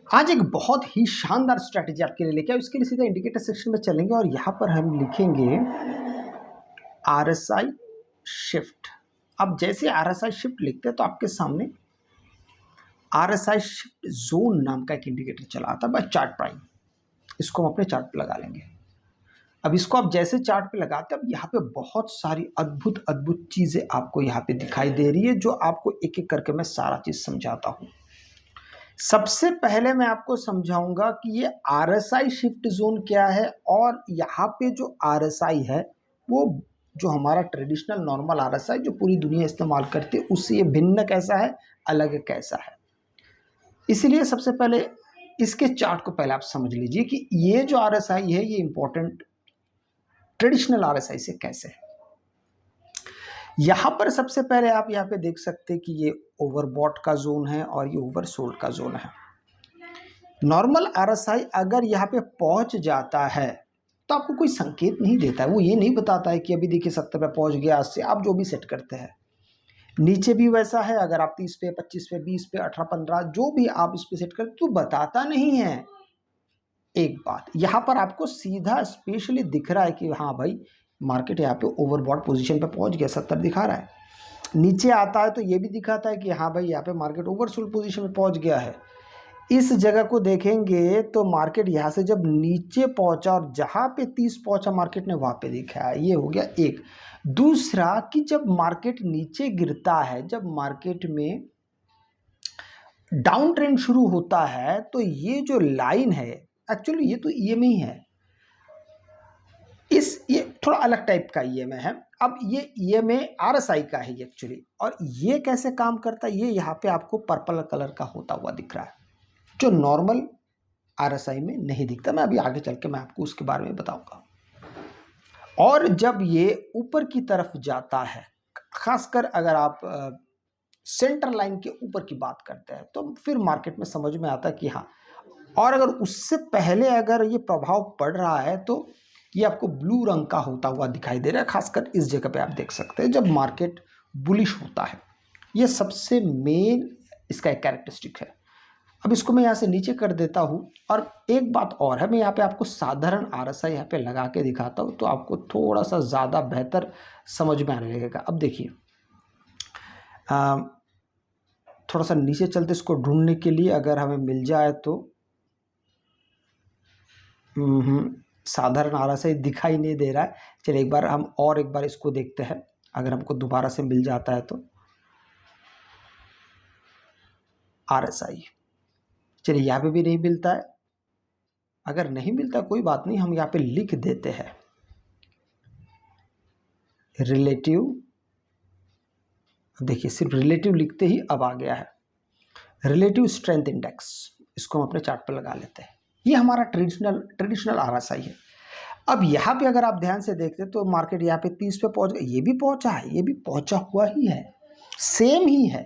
आज एक बहुत ही शानदार स्ट्रैटेजी आपके लिए लेके आए। उसके लिए सीधा इंडिकेटर सेक्शन में चलेंगे और यहाँ पर हम लिखेंगे RSI शिफ्ट। अब जैसे RSI शिफ्ट लिखते हैं तो आपके सामने RSI शिफ्ट जोन नाम का एक इंडिकेटर चला आता है बाय चार्ट प्राइम। इसको हम अपने चार्ट पे लगा लेंगे। अब इसको आप जैसे चार्ट पे लगाते हैं, अब यहाँ पे बहुत सारी अद्भुत अद्भुत चीज़ें आपको यहाँ पे दिखाई दे रही है, जो आपको एक एक करके मैं सारा चीज़ समझाता हूँ। सबसे पहले मैं आपको समझाऊंगा कि ये RSI शिफ्ट जोन क्या है और यहाँ पे जो RSI है वो जो हमारा ट्रेडिशनल नॉर्मल RSI जो पूरी दुनिया इस्तेमाल करती है उससे ये भिन्न कैसा है, अलग कैसा है। इसीलिए सबसे पहले इसके चार्ट को पहले आप समझ लीजिए कि ये जो RSI है ये इंपॉर्टेंट ट्रेडिशनल RSI से कैसे है। यहाँ पर सबसे पहले आप यहाँ पे देख सकते हैं कि ये ओवरबॉट का जोन है और ये ओवरसोल्ड का जोन है। नॉर्मल RSI अगर यहाँ पे पहुँच जाता है तो आपको कोई संकेत नहीं देता है, वो ये नहीं बताता है कि अभी देखिए 70 पे पहुँच गया, से आप जो भी सेट करते हैं। नीचे भी वैसा है, अगर आप 30 पे, 25 पे, 20 पे, 18, 15 जो भी आप इस पे सेट करते तो बताता नहीं है। एक बात यहाँ पर आपको सीधा स्पेशली दिख रहा है कि हाँ भाई मार्केट यहाँ पे ओवरबॉट पोजीशन पे पहुंच गया, 70 दिखा रहा है। नीचे आता है तो ये भी दिखाता है कि हाँ भाई यहाँ पे मार्केट ओवरसोल्ड पोजीशन में पहुंच गया है। इस जगह को देखेंगे तो मार्केट यहाँ से जब नीचे पहुंचा और जहाँ पे 30 पहुंचा मार्केट ने वहाँ पे देखा है, ये हो गया एक। दूसरा कि जब मार्केट नीचे गिरता है, जब मार्केट में डाउन ट्रेंड शुरू होता है तो ये जो लाइन है एक्चुअली ये तो EMA ही है। ये थोड़ा अलग टाइप का EMA है। अब ये EMA RSI का है एक्चुअली, और ये कैसे काम करता है ये यहाँ पे आपको पर्पल कलर का होता हुआ दिख रहा है, जो नॉर्मल RSI में नहीं दिखता। मैं अभी आगे चल के मैं आपको उसके बारे में बताऊंगा। और जब ये ऊपर की तरफ जाता है, खासकर अगर आप सेंटर लाइन के ऊपर की बात करते हैं तो फिर मार्केट में समझ में आता है कि हाँ, और अगर उससे पहले अगर ये प्रभाव पड़ रहा है तो ये आपको ब्लू रंग का होता हुआ दिखाई दे रहा है। खासकर इस जगह पे आप देख सकते हैं जब मार्केट बुलिश होता है, ये सबसे मेन इसका एक कैरेक्टरिस्टिक है। अब इसको मैं यहाँ से नीचे कर देता हूँ। और एक बात और है, मैं यहाँ पे आपको साधारण RSI यहाँ पे लगा के दिखाता हूँ तो आपको थोड़ा सा ज़्यादा बेहतर समझ में आने लगेगा। अब देखिए थोड़ा सा नीचे चलते इसको ढूंढने के लिए अगर हमें मिल जाए तो साधारण RSI दिखाई नहीं दे रहा है। चलिए एक बार इसको देखते हैं, अगर हमको दोबारा से मिल जाता है तो RSI। चलिए यहाँ पे भी नहीं मिलता है, अगर नहीं मिलता कोई बात नहीं, हम यहाँ पे लिख देते हैं रिलेटिव। देखिए सिर्फ रिलेटिव लिखते ही अब आ गया है रिलेटिव स्ट्रेंथ इंडेक्स। इसको हम अपने चार्ट पर लगा लेते हैं। ये हमारा ट्रेडिशनल RSI है। अब यहाँ पे अगर आप ध्यान से देखते तो मार्केट यहाँ पे 30 पे पहुंच गया, ये भी पहुंचा है, ये भी पहुंचा हुआ ही है, सेम ही है।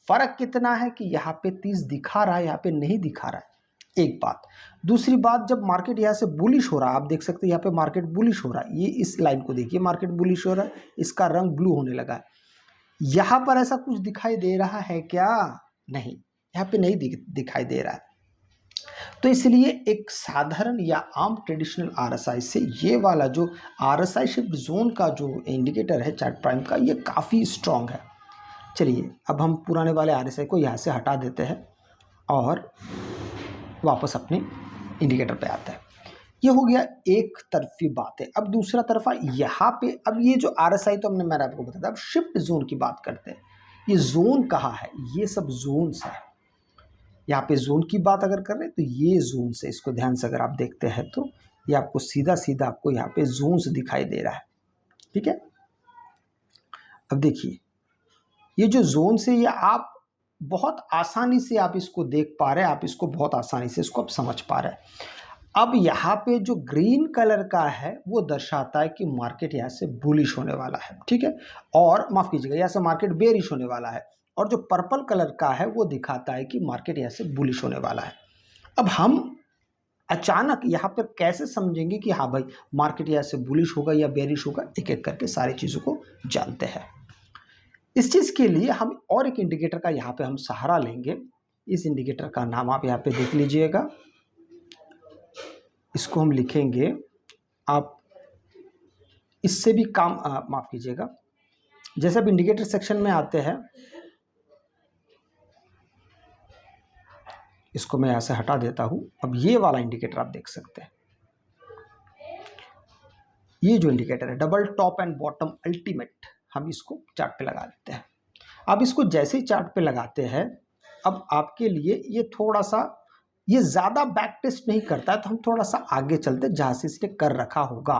फर्क कितना है कि यहाँ पे 30 दिखा रहा है, यहाँ पे नहीं दिखा रहा है। एक बात। दूसरी बात, जब मार्केट यहाँ से बुलिश हो रहा है, आप देख सकते हैं यहाँ पे मार्केट बुलिश हो रहा है, ये इस लाइन को देखिए, मार्केट बुलिश हो रहा है, इसका रंग ब्लू होने लगा है। यहाँ पर ऐसा कुछ दिखाई दे रहा है क्या? नहीं, यहाँ पे नहीं दिखाई दे रहा है। तो इसलिए एक साधारण या आम ट्रेडिशनल RSI से ये वाला जो RSI शिफ्ट जोन का जो इंडिकेटर है चार्ट प्राइम का, ये काफ़ी स्ट्रॉन्ग है। चलिए अब हम पुराने वाले RSI को यहाँ से हटा देते हैं और वापस अपने इंडिकेटर पे आते हैं। ये हो गया एक तरफी बात है। अब दूसरा तरफा यहाँ पे, अब ये जो RSI तो मैंने आपको बताया, अब शिफ्ट जोन की बात करते हैं। ये जोन कहाँ है? ये सब जोन्स है। यहाँ पे जोन की बात अगर कर रहे हैं तो ये जोन से, इसको ध्यान से अगर आप देखते हैं तो ये आपको सीधा सीधा आपको यहाँ पे जोन्स दिखाई दे रहा है। ठीक है, अब देखिए ये जो जोन से, ये आप बहुत आसानी से आप इसको देख पा रहे हैं, आप इसको बहुत आसानी से इसको आप समझ पा रहे हैं। अब यहाँ पे जो ग्रीन कलर का है वो दर्शाता है कि मार्केट यहाँ से बुलिश होने वाला है। ठीक है, और माफ कीजिएगा, यहाँ से मार्केट बेरिश होने वाला है। और जो पर्पल कलर का है वो दिखाता है कि मार्केट यहाँ से बुलिश होने वाला है। अब हम अचानक यहाँ पर कैसे समझेंगे कि हाँ भाई मार्केट यहाँ से बुलिश होगा या बेरिश होगा? एक एक करके सारी चीज़ों को जानते हैं। इस चीज़ के लिए हम और एक इंडिकेटर का यहाँ पे हम सहारा लेंगे, इस इंडिकेटर का नाम आप यहाँ पे देख लीजिएगा, इसको हम लिखेंगे, आप इससे भी काम माफ़ कीजिएगा, जैसे अब इंडिकेटर सेक्शन में आते हैं, इसको मैं यहाँ से हटा देता हूँ। अब ये वाला इंडिकेटर आप देख सकते हैं, ये जो इंडिकेटर है double top and bottom ultimate, हम इसको चार्ट पे लगा देते हैं। अब इसको जैसे ही चार्ट पे लगाते हैं, अब आपके लिए ये थोड़ा सा, ये ज़्यादा बैक टेस्ट नहीं करता है, तो हम थोड़ा सा आगे चलते जहाँ से इसने कर रखा होगा।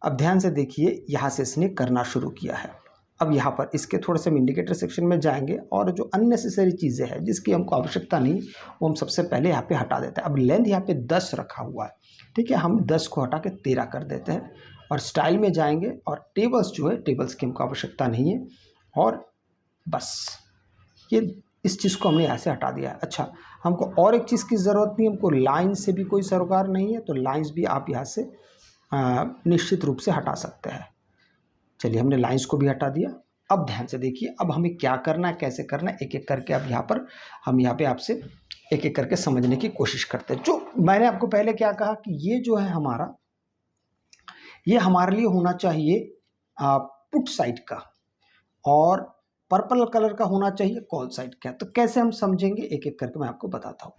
अब ध्यान से देखिए, यहाँ से इसने करना शुरू किया है। अब यहाँ पर इसके थोड़े से हम इंडिकेटर सेक्शन में जाएंगे और जो अननेसेसरी चीज़ें हैं जिसकी हमको आवश्यकता नहीं, वो हम सबसे पहले यहाँ पे हटा देते हैं। अब लेंथ यहाँ पे 10 रखा हुआ है, ठीक है, हम 10 को हटा के 13 कर देते हैं और स्टाइल में जाएंगे और टेबल्स जो है, टेबल्स की हमको आवश्यकता नहीं है और बस ये इस चीज़ को हमने यहाँ से हटा दिया है। अच्छा, हमको और एक चीज़ की ज़रूरत नहीं, हमको लाइन से भी कोई सरोकार नहीं है, तो लाइन्स भी आप यहाँ से निश्चित रूप से हटा सकते हैं। चलिए, हमने लाइंस को भी हटा दिया। अब ध्यान से देखिए, अब हमें क्या करना है, कैसे करना है, एक एक करके अब हम यहाँ पे आपसे एक एक करके समझने की कोशिश करते हैं। जो मैंने आपको पहले क्या कहा कि ये जो है हमारा, ये हमारे लिए होना चाहिए पुट साइड का और पर्पल कलर का होना चाहिए कॉल साइड का। तो कैसे हम समझेंगे, एक एक करके मैं आपको बताता हूँ।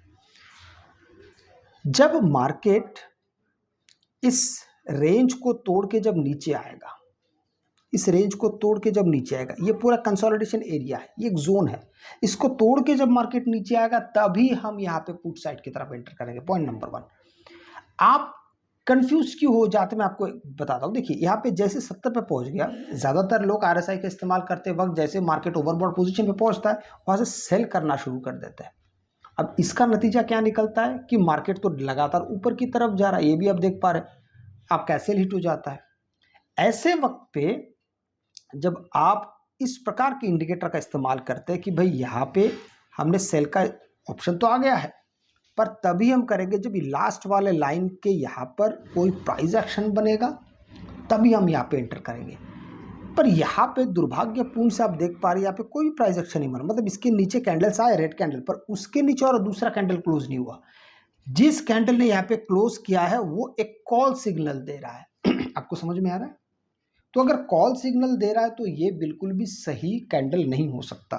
जब मार्केट इस रेंज को तोड़ के जब नीचे आएगा, इस रेंज को तोड़ के जब नीचे आएगा, ये पूरा कंसोलिडेशन एरिया है, ये एक जोन है, इसको तोड़ के जब मार्केट नीचे आएगा तभी हम यहाँ पे पुट साइड की तरफ एंटर करेंगे। Point number 1। आप कंफ्यूज क्यों हो जाते, मैं आपको बताता हूँ। देखिए, यहाँ पे जैसे 70 पे पहुँच गया, ज़्यादातर लोग RSI का इस्तेमाल करते वक्त जैसे मार्केट ओवरबॉट पोजीशन पे पहुँचता है, वहाँ से सेल करना शुरू कर देता है। अब इसका नतीजा क्या निकलता है कि मार्केट तो लगातार ऊपर की तरफ जा रहा है, ये भी आप देख पा रहे हैं, आपका सेल हिट हो जाता है। ऐसे वक्त पे जब आप इस प्रकार के इंडिकेटर का इस्तेमाल करते हैं कि भाई यहाँ पे हमने सेल का ऑप्शन तो आ गया है, पर तभी हम करेंगे जब लास्ट वाले लाइन के यहाँ पर कोई प्राइस एक्शन बनेगा, तभी हम यहाँ पे एंटर करेंगे। पर यहाँ पे दुर्भाग्यपूर्ण से आप देख पा रहे हैं, यहाँ पे कोई प्राइस एक्शन नहीं बना, मतलब इसके नीचे कैंडल्स आए रेड कैंडल, पर उसके नीचे और दूसरा कैंडल क्लोज नहीं हुआ। जिस कैंडल ने यहाँ पे क्लोज किया है वो एक कॉल सिग्नल दे रहा है। आपको समझ में आ रहा है? तो अगर कॉल सिग्नल दे रहा है तो ये बिल्कुल भी सही कैंडल नहीं हो सकता।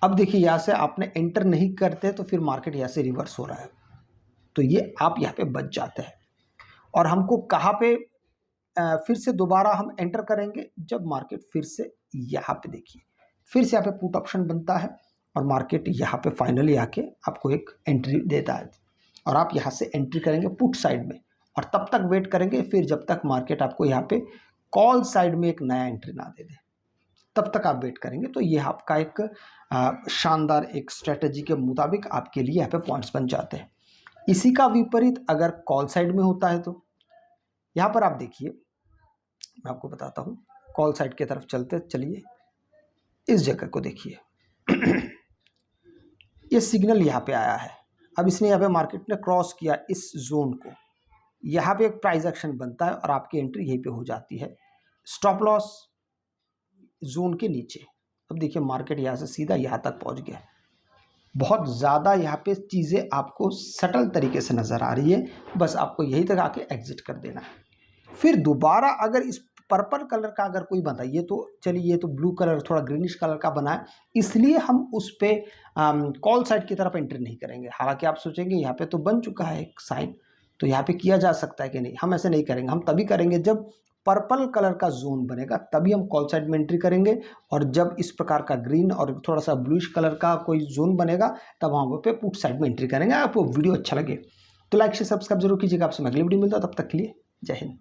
अब देखिए, यहाँ से आपने एंटर नहीं करते तो फिर मार्केट यहाँ से रिवर्स हो रहा है, तो ये आप यहाँ पे बच जाते हैं। और हमको कहाँ पे फिर से दोबारा हम एंटर करेंगे, जब मार्केट फिर से यहाँ पे, देखिए फिर से यहाँ पे पुट ऑप्शन बनता है और मार्केट यहाँ पे फाइनली आके आपको एक एंट्री देता है और आप यहाँ से एंट्री करेंगे पुट साइड में और तब तक वेट करेंगे, फिर जब तक मार्केट आपको यहाँ पे कॉल साइड में एक नया एंट्री ना दे दे, तब तक आप वेट करेंगे। तो ये आपका एक शानदार एक स्ट्रेटजी के मुताबिक आपके लिए यहाँ पे पॉइंट्स बन जाते हैं। इसी का विपरीत अगर कॉल साइड में होता है तो यहाँ पर आप देखिए, मैं आपको बताता हूँ, कॉल साइड की तरफ चलिए, इस जगह को देखिए। ये सिग्नल यहाँ पे आया है, अब इसने यहाँ पे मार्केट ने क्रॉस किया इस जोन को, यहाँ पे एक प्राइस एक्शन बनता है और आपकी एंट्री यहीं पे हो जाती है स्टॉप लॉस जोन के नीचे। अब देखिए, मार्केट यहाँ से सीधा यहाँ तक पहुँच गया। बहुत ज़्यादा यहाँ पे चीज़ें आपको सटल तरीके से नज़र आ रही है, बस आपको यहीं तक आके एग्जिट कर देना है। फिर दोबारा अगर इस पर्पल कलर का अगर कोई बना, ये तो चलिए, ये तो ब्लू कलर थोड़ा ग्रीनिश कलर का बना है, इसलिए हम उस पर कॉल साइड की तरफ एंट्री नहीं करेंगे। हालांकि आप सोचेंगे यहाँ पे तो बन चुका है एक साइन, तो यहाँ पे किया जा सकता है कि नहीं, हम ऐसे नहीं करेंगे। हम तभी करेंगे जब पर्पल कलर का जोन बनेगा, तभी हम कॉल साइड में एंट्री करेंगे, और जब इस प्रकार का ग्रीन और थोड़ा सा ब्लूइश कलर का कोई जोन बनेगा तब वहाँ पे पुट साइड में एंट्री करेंगे। आपको वीडियो अच्छा लगे तो लाइक से सब्सक्राइब जरूर कीजिएगा। आपसे मैं अगली वीडियो मिलता हूँ, तब तक के लिए जय हिंद।